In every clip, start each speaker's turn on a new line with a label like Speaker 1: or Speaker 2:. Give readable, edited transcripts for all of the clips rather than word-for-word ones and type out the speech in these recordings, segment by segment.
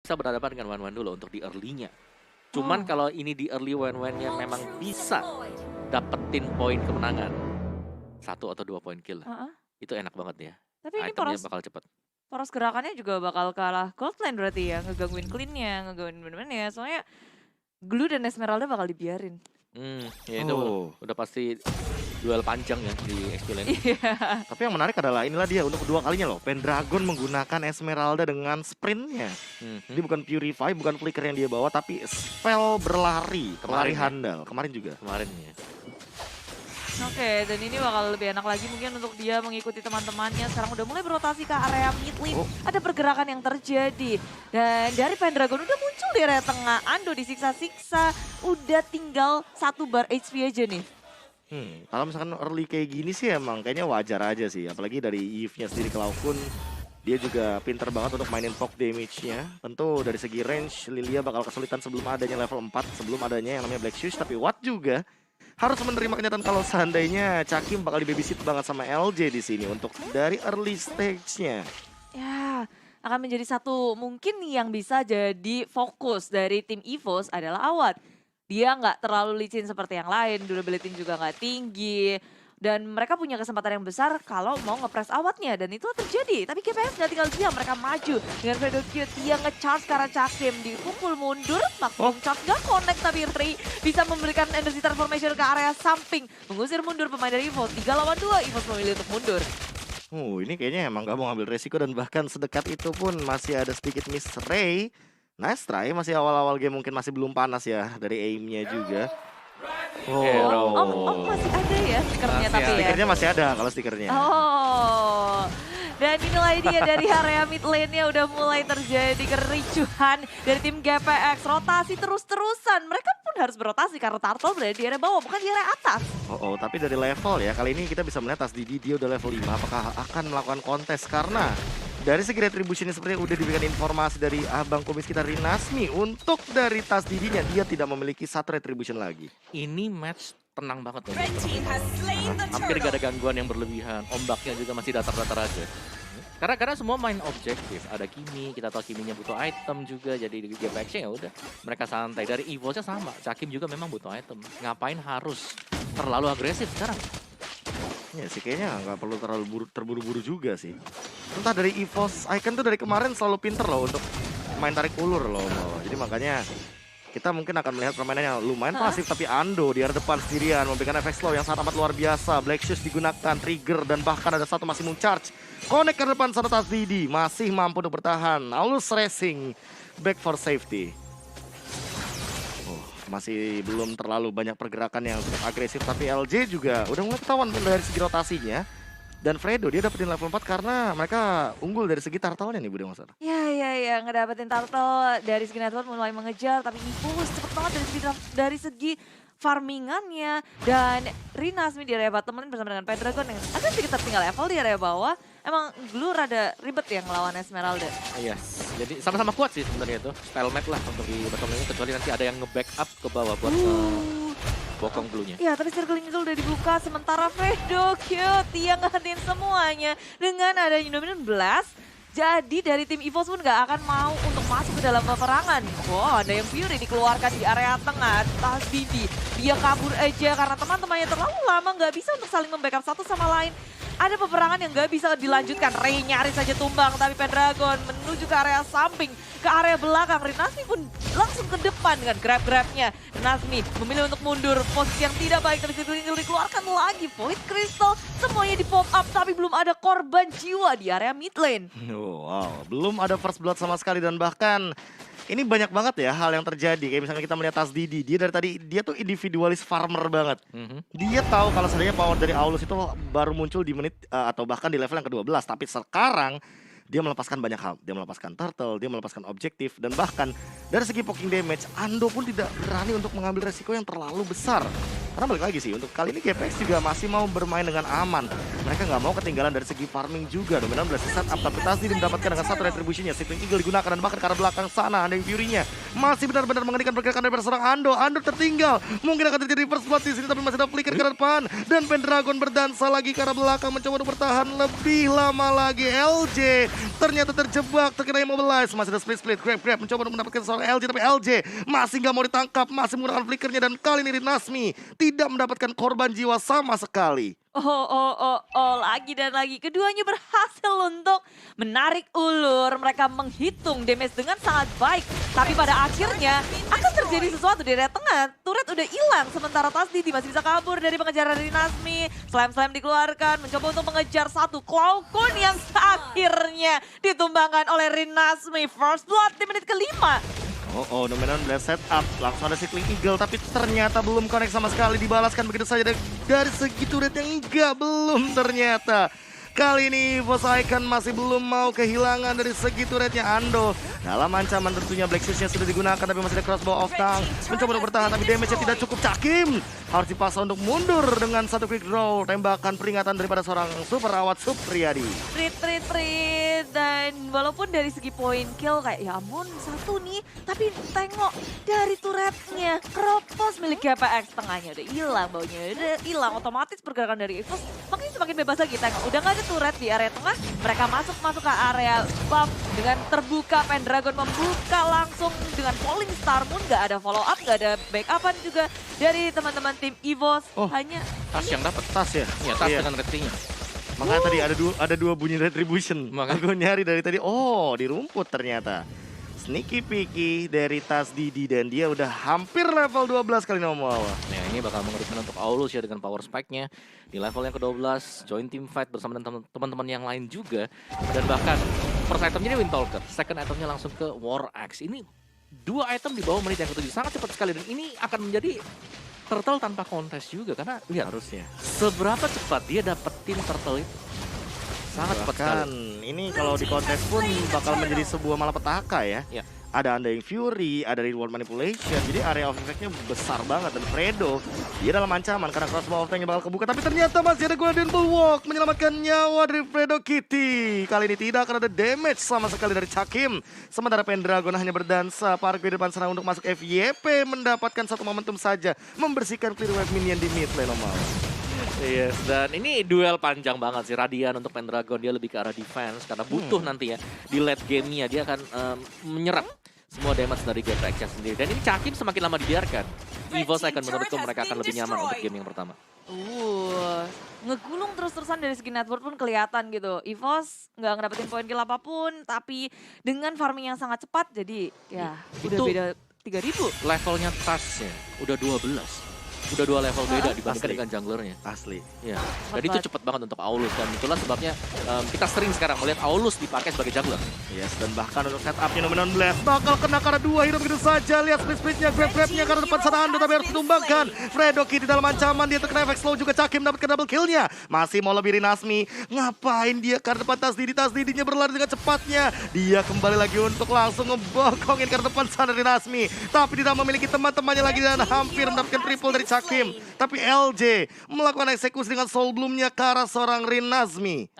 Speaker 1: bisa berhadapan dengan Wan-Wan dulu untuk di early-nya. Cuman
Speaker 2: Oh.
Speaker 1: kalau ini di early Wan-Wannya memang bisa dapetin poin kemenangan, 1 atau 2 poin kill lah.
Speaker 2: Heeh.
Speaker 1: Itu enak banget ya.
Speaker 2: Tapi ini
Speaker 1: Itemnya bakal cepet.
Speaker 2: poros gerakannya juga bakal kalah Goldline berarti ya, ngegangguin clean-nya, ngegangguin bener-bener ya, soalnya Glue dan Esmeralda bakal dibiarin.
Speaker 1: Ya itu
Speaker 3: Oh.
Speaker 1: udah pasti duel panjang ya di XP lane.
Speaker 2: Iya.
Speaker 3: Tapi yang menarik adalah inilah dia untuk kedua kalinya loh. Pendragon menggunakan Esmeralda dengan sprintnya. Ini bukan Purify, bukan Flicker yang dia bawa, tapi spell berlari. Lari
Speaker 1: Kemarin ya?
Speaker 3: handal. Kemarin juga.
Speaker 1: Kemarin ya.
Speaker 2: Oke, dan ini bakal lebih enak lagi mungkin untuk dia mengikuti teman-temannya. Sekarang udah mulai berotasi ke area mid lane.
Speaker 3: Oh.
Speaker 2: Ada pergerakan yang terjadi. Dan dari Pendragon udah muncul di area tengah. Ando disiksa-siksa. Udah tinggal 1 bar HP aja nih.
Speaker 3: Kalau misalkan early kayak gini sih emang kayaknya wajar aja sih. Apalagi dari Eve-nya sendiri ke Laukun. Dia juga pinter banget untuk mainin poke damage-nya. Tentu dari segi range, Lilia bakal kesulitan sebelum adanya level 4. Sebelum adanya yang namanya Black Shoes. Tapi Watt juga harus menerima kenyataan kalau seandainya Cakim bakal dibabysit banget sama LJ di sini untuk dari early stage-nya.
Speaker 2: Ya, akan menjadi satu mungkin yang bisa jadi fokus dari tim EVOS adalah Awad. Dia nggak terlalu licin seperti yang lain, durability juga nggak tinggi. Dan mereka punya kesempatan yang besar kalau mau nge-press Awadnya. Dan itu terjadi. Tapi KPS nggak tinggal diam, mereka maju. Dengan Fredo Cute, dia nge-charge ke arah Cakim. Dipukul mundur, maksimum charge nggak connect. Tapi Ray bisa memberikan energy transformation ke area samping. Mengusir mundur pemain dari EVOS. 3 lawan 2, EVOS memilih untuk mundur.
Speaker 3: Ini kayaknya emang gak mau ngambil resiko dan bahkan sedekat itu pun masih ada sedikit miss Ray. Nice try, masih awal-awal game mungkin masih belum panas ya dari aim-nya juga.
Speaker 1: Hero.
Speaker 2: Masih ada ya stikernya
Speaker 1: Masih
Speaker 2: tapi
Speaker 1: ada.
Speaker 2: ya.
Speaker 3: Stikernya masih ada kalau stikernya.
Speaker 2: Oh, dan inilah dia dari area mid lane-nya udah mulai terjadi kericuhan dari tim GPX. Rotasi terus-terusan. Mereka pun harus berotasi karena Turtle berada di area bawah, bukan di area atas.
Speaker 3: Tapi dari level ya, kali ini kita bisa melihat Tasdidi dia udah level 5. Apakah akan melakukan kontes? Karena dari segi retribution seperti yang udah diberikan informasi dari Abang Kumis kita Rinasmi. Untuk dari Tasdidinya, dia tidak memiliki 1 retribution lagi.
Speaker 1: Ini match tenang banget loh. Hampir gak ada gangguan yang berlebihan. Ombaknya juga masih datar-datar aja. Karena semua main objektif. Ada Kimi, kita tahu Kiminya butuh item juga. Jadi di GPX-nya ya udah mereka santai. Dari EVOS-nya sama. Cakim juga memang butuh item. Ngapain harus terlalu agresif sekarang?
Speaker 3: Ya sih kayaknya nggak perlu terlalu terburu-buru juga sih. Entah dari EVOS Icon tuh dari kemarin selalu pinter loh untuk main tarik ulur loh. Jadi makanya kita mungkin akan melihat permainan yang lumayan pasif. Tapi Ando di area depan sendirian memberikan efek slow yang sangat amat luar biasa. Black Shoes digunakan, trigger dan bahkan ada satu masih charge. Connect ke depan sana Tasdidi masih mampu untuk bertahan. Aulus Racing back for safety. Masih belum terlalu banyak pergerakan yang cukup agresif, tapi LJ juga udah mulai ketahuan dari segi rotasinya. Dan Fredo dia dapetin level 4 karena mereka unggul dari segi turtle-nya nih Budi Master.
Speaker 2: Ya, ngedapetin Turtle dari segi network mulai mengejar, tapi Impulse cepet banget dari segi farmingannya. Dan Rinasmi di area bottom lane bersama dengan Pendragon yang agak sedikit tertinggal level di area bawah. Emang Glue rada ribet yang ngelawan Esmeralda.
Speaker 1: Iya, jadi sama-sama kuat sih sebenarnya itu. Stalemate lah untuk di bottom lane, kecuali nanti ada yang nge-backup ke bawah buat bokong Blue-nya.
Speaker 2: Ya, tapi circling itu udah dibuka. Sementara Fredo Cute, dia ngehentiin semuanya. Dengan adanya Dominant Blast, jadi dari tim EVOS pun gak akan mau untuk masuk ke dalam peperangan. Wow, ada yang Fury dikeluarkan di area tengah. Tasdidi, dia kabur aja karena teman-temannya terlalu lama gak bisa untuk saling membackup satu sama lain. Ada peperangan yang gak bisa dilanjutkan. Ray nyaris saja tumbang, tapi Pendragon menuju ke area samping, ke area belakang. Rinasmi pun langsung ke depan dengan grab-grabnya. Rinasmi memilih untuk mundur, posisi yang tidak baik, tapi dikeluarkan lagi. Void Crystal, semuanya di pop up, tapi belum ada korban jiwa di area mid lane.
Speaker 3: Wow, belum ada first blood sama sekali dan bahkan ini banyak banget ya hal yang terjadi. Kayak misalnya kita melihat Tasdidi, dia dari tadi dia tuh individualis farmer banget. Dia tahu kalau sebenarnya power dari Aulus itu baru muncul di menit atau bahkan di level yang ke-12. Tapi sekarang dia melepaskan banyak hal. Dia melepaskan turtle, dia melepaskan objektif. Dan bahkan dari segi poking damage, Ando pun tidak berani untuk mengambil resiko yang terlalu besar. Karena balik lagi sih, untuk kali ini GPX juga masih mau bermain dengan aman. Mereka nggak mau ketinggalan dari segi farming juga. Dominan berhasil setup, tapi Tasdi mendapatkan dengan satu retribusinya. Sitting Eagle digunakan dan bahkan ke arah belakang sana. Ada yang Fury-nya masih benar-benar menghentikan pergerakan dari seorang Ando. Ando tertinggal. Mungkin akan terjadi first blood di sini, tapi masih ada flicker ke arah depan. Dan Pendragon berdansa lagi ke arah belakang, mencoba untuk bertahan lebih lama lagi. LJ ternyata terjebak, terkena immobilize. Masih ada split. Grab mencoba untuk mendapatkan seorang LJ, tapi LJ masih nggak mau ditangkap. Masih menggunakan flickernya, dan kali ini Rinasmi tidak mendapatkan korban jiwa sama sekali.
Speaker 2: Lagi dan lagi. Keduanya berhasil untuk menarik ulur. Mereka menghitung damage dengan sangat baik. Tapi pada akhirnya akan terjadi sesuatu di area tengah. Turret udah hilang, sementara Tasdi masih bisa kabur dari pengejaran Rinasmi. Slam dikeluarkan, mencoba untuk mengejar satu Cloudcon yang akhirnya ditumbangkan oleh Rinasmi. First blood di menit kelima.
Speaker 3: Dominan udah setup, langsung ada Cycling Eagle, tapi ternyata belum connect sama sekali, dibalaskan begitu saja dari segi turret yang belum ternyata. Kali ini EVOS Icon masih belum mau kehilangan dari segi turretnya Ando. Dalam ancaman tentunya Black Shoes-nya sudah digunakan, tapi masih ada crossbow off tank. Mencoba untuk bertahan, tapi damage-nya tidak cukup. Cakim harus dipaksa untuk mundur dengan satu quick draw. Tembakan peringatan daripada seorang super awat Supriyadi.
Speaker 2: Prit. Dan walaupun dari segi point kill kayak ya ampun satu nih. Tapi tengok dari turretnya. Kropos milik GPX tengahnya udah hilang, baunya udah hilang. Otomatis pergerakan dari EVOS makin semakin bebas lagi. Tengok udah gak ada turret di area tengah. Mereka masuk ke area buff dengan terbuka. Pendragon membuka langsung dengan Falling Star Moon. Gak ada follow up, gak ada backupan juga dari teman-teman tim EVOS. Hanya
Speaker 1: Tas yang dapat.
Speaker 3: Tas ya?
Speaker 1: Ya, tas
Speaker 3: Iya.
Speaker 1: dengan retrinya.
Speaker 3: Makanya tadi ada dua bunyi retribution.
Speaker 1: Makanya.
Speaker 3: Aku nyari dari tadi, di rumput ternyata. Sneaky Picky dari Tasdi, dan dia udah hampir level 12 kali nomor.
Speaker 1: Nah, ini bakal mengerikan untuk Aulus ya dengan power spike-nya di level yang ke-12, join team fight bersama dengan teman-teman yang lain juga. Dan bahkan first itemnya ini Windtalker, second itemnya langsung ke War Axe. Ini 2 item di bawah menit yang ke-7, sangat cepat sekali, dan ini akan menjadi turtle tanpa kontes juga, karena lihat
Speaker 3: Harusnya.
Speaker 1: seberapa cepat dia dapetin turtle itu. Sangat cepat sekali.
Speaker 3: Bahkan ini kalau di kontes pun bakal menjadi sebuah malapetaka ya.
Speaker 1: Ya.
Speaker 3: Ada Undying Fury, ada Reward Manipulation, jadi area of effect-nya besar banget. Dan Fredo, dia dalam ancaman karena crossbow of tank-nya bakal kebuka. Tapi ternyata masih ada Guardian Bulwark menyelamatkan nyawa dari Fredo Kitty. Kali ini tidak akan ada damage sama sekali dari Cakim. Sementara Pendragon hanya berdansa parkir di depan serang untuk masuk FYP. Mendapatkan satu momentum saja, membersihkan clear wave minion di mid lane normal.
Speaker 1: Yes, dan ini duel panjang banget sih. Radian untuk Pendragon, dia lebih ke arah defense karena butuh nanti ya di late game-nya dia akan menyerap semua damage dari GPX sendiri. Dan ini Cakim semakin lama dibiarkan, EVOS akan menurutku mereka akan lebih nyaman untuk game yang pertama.
Speaker 2: Ngegulung terus-terusan dari segi network pun kelihatan gitu. EVOS nggak ngedapetin poin kill apapun, tapi dengan farming yang sangat cepat, jadi ya udah
Speaker 1: Itu
Speaker 2: beda 3000.
Speaker 1: levelnya tasnya udah 12. Udah 2 level beda dibandingkan
Speaker 3: Asli.
Speaker 1: dengan junglernya.
Speaker 3: Asli.
Speaker 1: Ya, dan itu cepat banget untuk Aulus, dan itulah sebabnya kita sering sekarang melihat Aulus dipakai sebagai jungler.
Speaker 3: Yes, dan bahkan untuk setupnya Dominon Blast bakal kena karena 2 hero begitu saja. Lihat split-splitnya, grab-grabnya karena depan sana Ando, tapi harus ditumbangkan. Fredoki di dalam ancaman, dia terkena efek slow juga. Cakim dapatkan double kill-nya. Masih mau lebih Rinasmi. Ngapain dia karena depan Tasdidi-nya berlari dengan cepatnya. Dia kembali lagi untuk langsung ngebokongin karena depan sana Rinasmi. Tapi tidak memiliki teman-temannya lagi dan hampir mendapatkan triple dari Cakim. Tapi LJ melakukan eksekusi dengan Soul Bloom-nya ke arah seorang Rinasmi.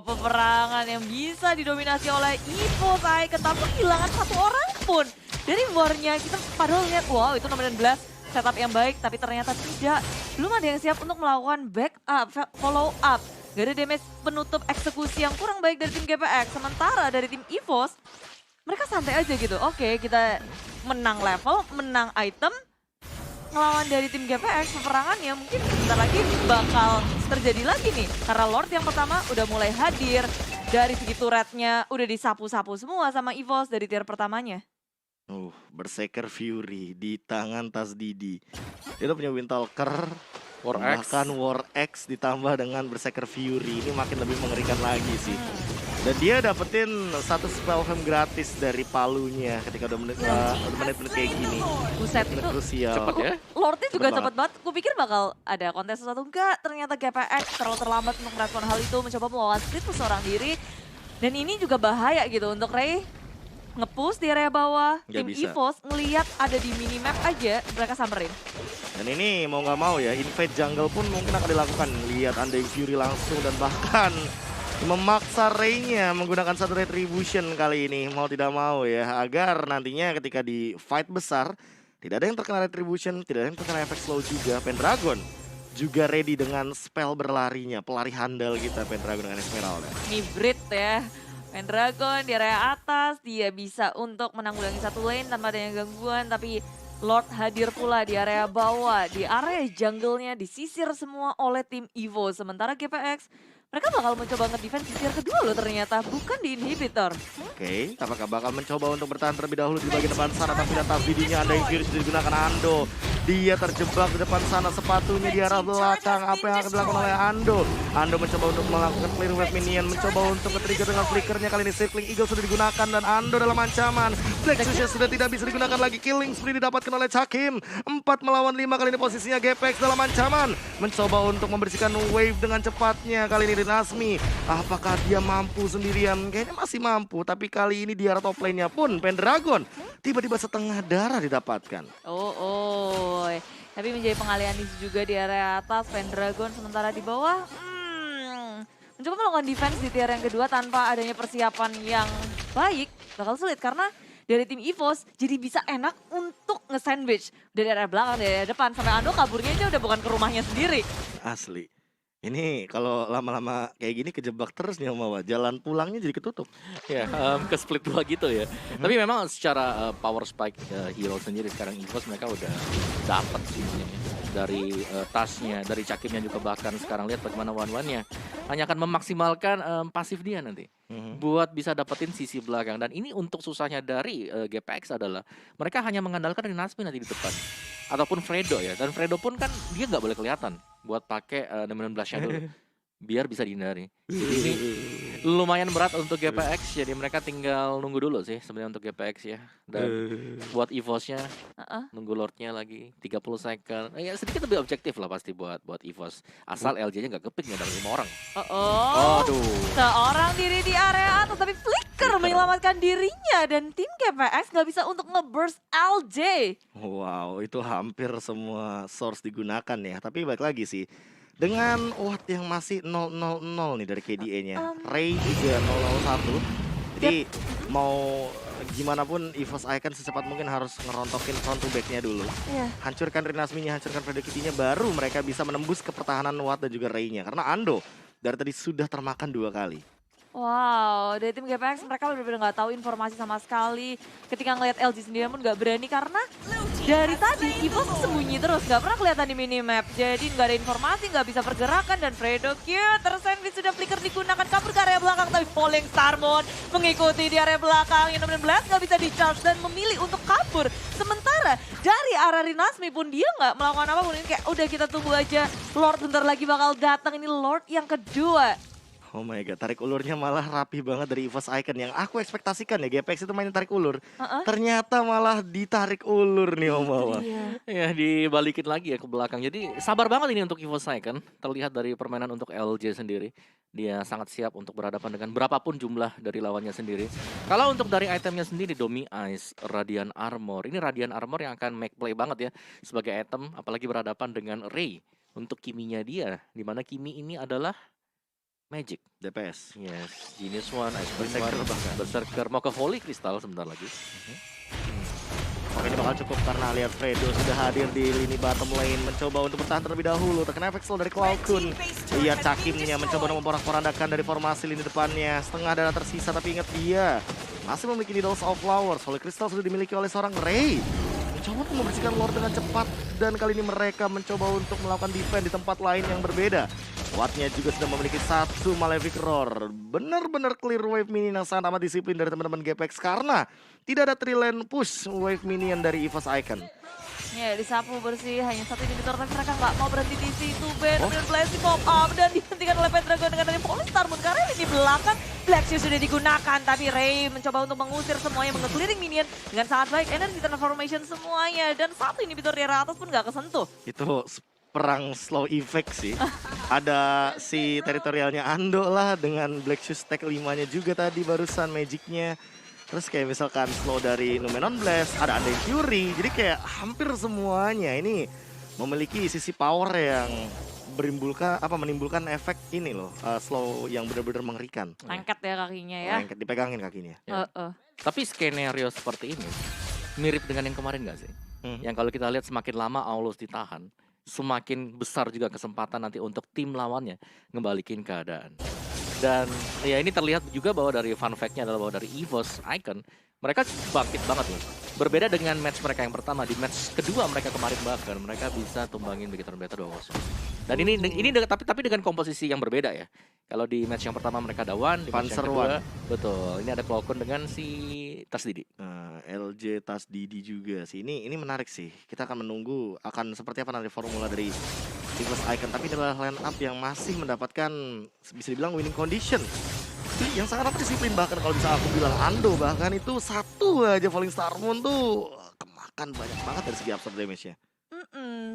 Speaker 2: Peperangan yang bisa didominasi oleh EVOS Icon, tapi kehilangan satu orang pun. Dari war-nya kita padahal lihat, wow itu Dominan Blast setup yang baik, tapi ternyata tidak. Belum ada yang siap untuk melakukan backup, follow up. Gak ada damage penutup eksekusi yang kurang baik dari tim GPX. Sementara dari tim EVOS, mereka santai aja gitu. Oke, kita menang level, menang item, ngelawan dari tim GPX, peperangannya mungkin sebentar lagi bakal terjadi lagi nih. Karena Lord yang pertama udah mulai hadir, dari segi turretnya udah disapu-sapu semua sama EVOS dari tier pertamanya.
Speaker 3: Berserker Fury di tangan Tasdidi. Dia udah punya Windtalker,
Speaker 1: War Axe.
Speaker 3: bahkan War Axe ditambah dengan Berserker Fury. Ini makin lebih mengerikan lagi sih. Dan dia dapetin satu spell fam gratis dari palunya ketika udah menit-menit kayak gini.
Speaker 2: Buset,
Speaker 3: Menit
Speaker 2: itu
Speaker 3: krusial.
Speaker 1: Cepet ya.
Speaker 2: Lordnya juga
Speaker 3: Cepet
Speaker 2: cepet banget. Kupikir bakal ada kontes sesuatu. Enggak, ternyata GPX terlalu terlambat untuk merespon hal itu. Mencoba melawan split seorang diri. Dan ini juga bahaya gitu untuk Ray. nge-push di area bawah.
Speaker 3: Nggak
Speaker 2: Tim
Speaker 3: bisa.
Speaker 2: EVOS ngelihat ada di minimap aja, mereka samperin.
Speaker 3: Dan ini mau nggak mau ya, invade jungle pun mungkin akan dilakukan. Lihat Undying Fury langsung dan bahkan memaksa Ray-nya menggunakan satu retribution kali ini. Mau tidak mau ya, agar nantinya ketika di fight besar, tidak ada yang terkena retribution, tidak ada yang terkena efek slow juga. Pendragon juga ready dengan spell berlarinya, pelari handal kita Pendragon dengan Esmeralda.
Speaker 2: Hybrid ya. Pendragon di area atas, dia bisa untuk menanggulangi satu lane tanpa adanya gangguan. Tapi Lord hadir pula di area bawah, di area jungle-nya disisir semua oleh tim EVO. Sementara GPX, mereka bakal mencoba nge-defense sisir kedua loh ternyata, bukan di inhibitor.
Speaker 3: Oke, apakah bakal mencoba untuk bertahan terlebih dahulu di bagian depan sana, tapi data videonya Undying Fury sudah digunakan Ando. Dia terjebak di depan sana, sepatunya di arah belakang. Apa yang akan dilakukan oleh Ando? Ando mencoba untuk melakukan clear wave minion, mencoba untuk nge-trigger dengan flickernya. Kali ini Circling Eagle sudah digunakan dan Ando dalam ancaman. Black Sucia sudah tidak bisa digunakan lagi. Killing spree didapatkan oleh Cakim. 4 melawan 5 kali ini posisinya GPX dalam ancaman. Mencoba untuk membersihkan wave dengan cepatnya. Kali ini Dinasmi. Apakah dia mampu sendirian? Kayaknya masih mampu, tapi kali ini di arah top lane-nya pun Pendragon tiba-tiba setengah darah didapatkan.
Speaker 2: Oh. Tapi menjadi pengalihan isu juga di area atas, Pendragon sementara di bawah. Mencoba melakukan defense di tier yang kedua tanpa adanya persiapan yang baik. Bakal sulit karena dari tim EVOS jadi bisa enak untuk nge-sandwich. Dari area belakang, dari area depan. Sampai Ando kaburnya aja udah bukan ke rumahnya sendiri.
Speaker 3: Asli. Ini kalau lama-lama kayak gini kejebak terus nih Om Wawa. Jalan pulangnya jadi ketutup.
Speaker 1: Ya, ke split 2 gitu ya. Tapi memang secara power spike hero sendiri sekarang EVOS mereka udah dapat sih sebenarnya. Dari tasnya, dari Cakimnya juga bahkan sekarang lihat bagaimana one-one-nya. Hanya akan memaksimalkan pasif dia nanti. Buat bisa dapetin sisi belakang. Dan ini untuk susahnya dari GPX adalah mereka hanya mengandalkan Dinasmi nanti di depan. Ataupun Fredo ya. Dan Fredo pun kan dia nggak boleh kelihatan buat pakai Nemenin Blast-nya dulu. Biar bisa dihindari. Jadi ini lumayan berat untuk GPX, jadi mereka tinggal nunggu dulu sih sebenarnya untuk GPX ya. Dan buat EVOS-nya nunggu Lord-nya lagi 30 second. Ya sedikit lebih objektif lah pasti buat EVOS. Asal LJ-nya nggak kepik nggak dari 5 orang. Aduh.
Speaker 2: Seorang diri di area atas tapi Flicker menyelamatkan dirinya dan tim GPX nggak bisa untuk nge-burst LJ.
Speaker 3: Wow, itu hampir semua source digunakan ya. Tapi balik lagi sih. Dengan watt yang masih 000 nih dari KDA-nya. Ray juga 001. Jadi mau gimana pun EVOS Icon secepat mungkin harus ngerontokin front to back-nya dulu. Hancurkan Rinasmi-nya, hancurkan Predicity-nya, baru mereka bisa menembus ke pertahanan Watt dan juga Ray-nya. Karena Ando dari tadi sudah termakan 2 kali.
Speaker 2: Wow, dari tim GPX mereka benar-benar nggak tahu informasi sama sekali. Ketika ngelihat LG sendiri pun nggak berani karena dari tadi EVOS sembunyi terus, nggak pernah kelihatan di minimap. Jadi nggak ada informasi, nggak bisa pergerakan dan Fredo cute tersandwich sudah flicker digunakan kabur ke area belakang tapi Falling Starmon mengikuti di area belakang. Yang Blast nggak bisa di-charge dan memilih untuk kabur. Sementara dari arah Rinasmi pun dia nggak melakukan apapun. Ini kayak udah kita tunggu aja, Lord bentar lagi bakal datang. Ini Lord yang kedua.
Speaker 3: Oh my god, tarik ulurnya malah rapi banget dari EVOS Icon. Yang aku ekspektasikan ya GPX itu mainin tarik ulur. Ternyata malah ditarik ulur nih Om Wawa.
Speaker 1: Ya dibalikin lagi ya ke belakang. Jadi sabar banget ini untuk EVOS Icon. Terlihat dari permainan untuk LJ sendiri. Dia sangat siap untuk berhadapan dengan berapapun jumlah dari lawannya sendiri. Kalau untuk dari itemnya sendiri, Domi Ice, Radiant Armor. Ini Radiant Armor yang akan make play banget ya sebagai item. Apalagi berhadapan dengan Ray untuk Kimi-nya dia. Dimana Kimi ini adalah Magic.
Speaker 3: DPS.
Speaker 1: Yes, Genius One, Ice
Speaker 3: Berserker
Speaker 1: One,
Speaker 3: bahkan.
Speaker 1: Berserker, mau ke Holy Crystal sebentar lagi.
Speaker 3: Oke, ini bakal cukup karena lihat Fredo sudah hadir di lini bottom lane. Mencoba untuk bertahan terlebih dahulu. Terkena efek slow dari Cloud-kun. Lihat Cakimnya mencoba untuk memporak-porandakan dari formasi lini depannya. Setengah darah tersisa tapi ingat dia masih memiliki Needles of Flowers. Holy Crystal sudah dimiliki oleh seorang Ray. Mencoba untuk membersihkan Lord dengan cepat. Dan kali ini mereka mencoba untuk melakukan defense di tempat lain yang berbeda. Wattnya juga sudah memiliki 1 Malefic Roar. Benar-benar clear wave minion yang sangat amat disiplin dari teman-teman GPX. Karena tidak ada 3-lane push wave minion dari EVOS Icon.
Speaker 2: Ya, disapu bersih, hanya satu inhibitor tapi mereka nggak mau berhenti di situ. Ben Blast pop up dan dihentikan oleh Pendragon dengan dari Falling Starmon. Karena ini di belakang Black Shoe sudah digunakan, tapi Ray mencoba untuk mengusir semuanya, menge-clearing minion dengan sangat baik. Energy transformation semuanya dan satu inhibitor di area atas pun nggak kesentuh.
Speaker 3: Itu perang slow effect sih. Ada si teritorialnya Ando lah dengan Black Shoes stack 5-nya juga tadi barusan Magicnya. Terus kayak misalkan slow dari Numenon Blast, ada Undying Fury. Jadi kayak hampir semuanya ini memiliki sisi power yang menimbulkan efek ini loh, slow yang benar-benar mengerikan.
Speaker 2: Lengket ya kakinya ya.
Speaker 3: Lengket, dipegangin kakinya.
Speaker 1: Ya. Tapi skenario seperti ini mirip dengan yang kemarin gak sih? Yang kalau kita lihat semakin lama Aulus ditahan, semakin besar juga kesempatan nanti untuk tim lawannya ngebalikin keadaan. Dan ya ini terlihat juga bahwa dari fun fact-nya adalah bahwa dari EVOS Icon, mereka bangkit banget loh. Berbeda dengan match mereka yang pertama, di match kedua mereka kemarin bahkan mereka bisa tumbangin Begitu Beta 2-0. Dan ini tapi dengan komposisi yang berbeda ya. Kalau di match yang pertama mereka ada One, di match yang kedua betul. Ini ada Cloakun dengan si Tas Didi.
Speaker 3: LJ Tas Didi juga sih. Ini menarik sih. Kita akan menunggu akan seperti apa nanti formula dari EVOS Icon, tapi ini adalah line up yang masih mendapatkan bisa dibilang winning condition. Yang sangat disiplin, bahkan kalau bisa aku bilang Ando bahkan itu satu aja Falling Star Moon tuh kemakan banyak banget dari segi absorb damage-nya.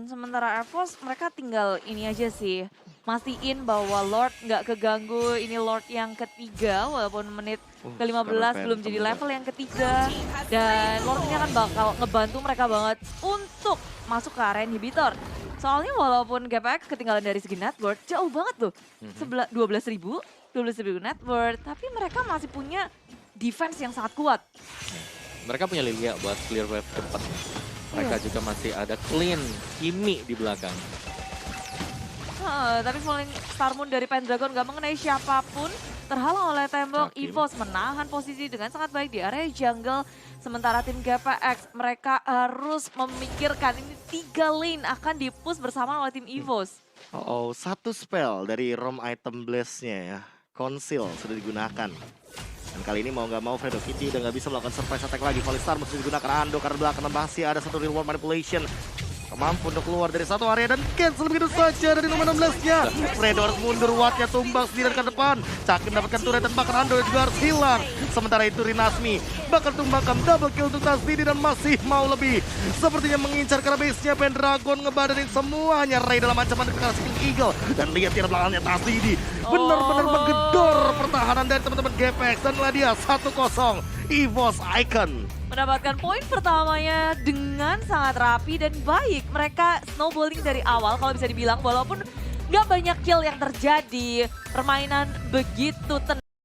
Speaker 2: Sementara EVOS mereka tinggal ini aja sih, mastiin bahwa Lord nggak keganggu. Ini Lord yang ketiga walaupun menit ke-15 belum jadi level yang ketiga. Dan Lord ini akan bakal ngebantu mereka banget untuk masuk ke area inhibitor. Soalnya walaupun GPX ketinggalan dari segi net worth jauh banget tuh, 12.000 net worth, tapi mereka masih punya defense yang sangat kuat.
Speaker 1: Mereka punya Lilia buat clear wave cepat. Mereka juga masih ada clean Kimi di belakang.
Speaker 2: Tapi Falling Star Moon dari Pendragon gak mengenai siapapun. Terhalang oleh tembok, EVOS menahan posisi dengan sangat baik di area jungle. Sementara tim GPX mereka harus memikirkan ini 3 lane akan dipush bersama oleh tim EVOS.
Speaker 3: Satu spell dari Rom Item Blast-nya ya, Conceal sudah digunakan. Dan kali ini mau nggak mau Fredo Kitty udah nggak bisa melakukan surprise attack lagi. Falling Star mesti digunakan Ando karena belakang masih ada satu real world manipulation. Mampu untuk keluar dari satu area dan cancel begitu saja dari nomor 16-nya. Fredo harus mundur, Wattnya tumbang sendiri ke depan. Cakin dapatkan turret dan bahkan Ando juga harus hilang. Sementara itu Rinasmi bakal tumbangkan double kill untuk Tasdidi dan masih mau lebih. Sepertinya mengincar karena base-nya Pendragon ngebadanin semuanya. Ray dalam ancaman ke arah Spin Eagle. Dan lihat tiada belakangnya Tasdidi. Benar-benar menggedor pertahanan dari teman-teman GPX. Dan lah dia 1-0 EVOS Icon.
Speaker 2: Mendapatkan poin pertamanya dengan sangat rapi dan baik. Mereka snowballing dari awal kalau bisa dibilang, walaupun nggak banyak kill yang terjadi. Permainan begitu tenang.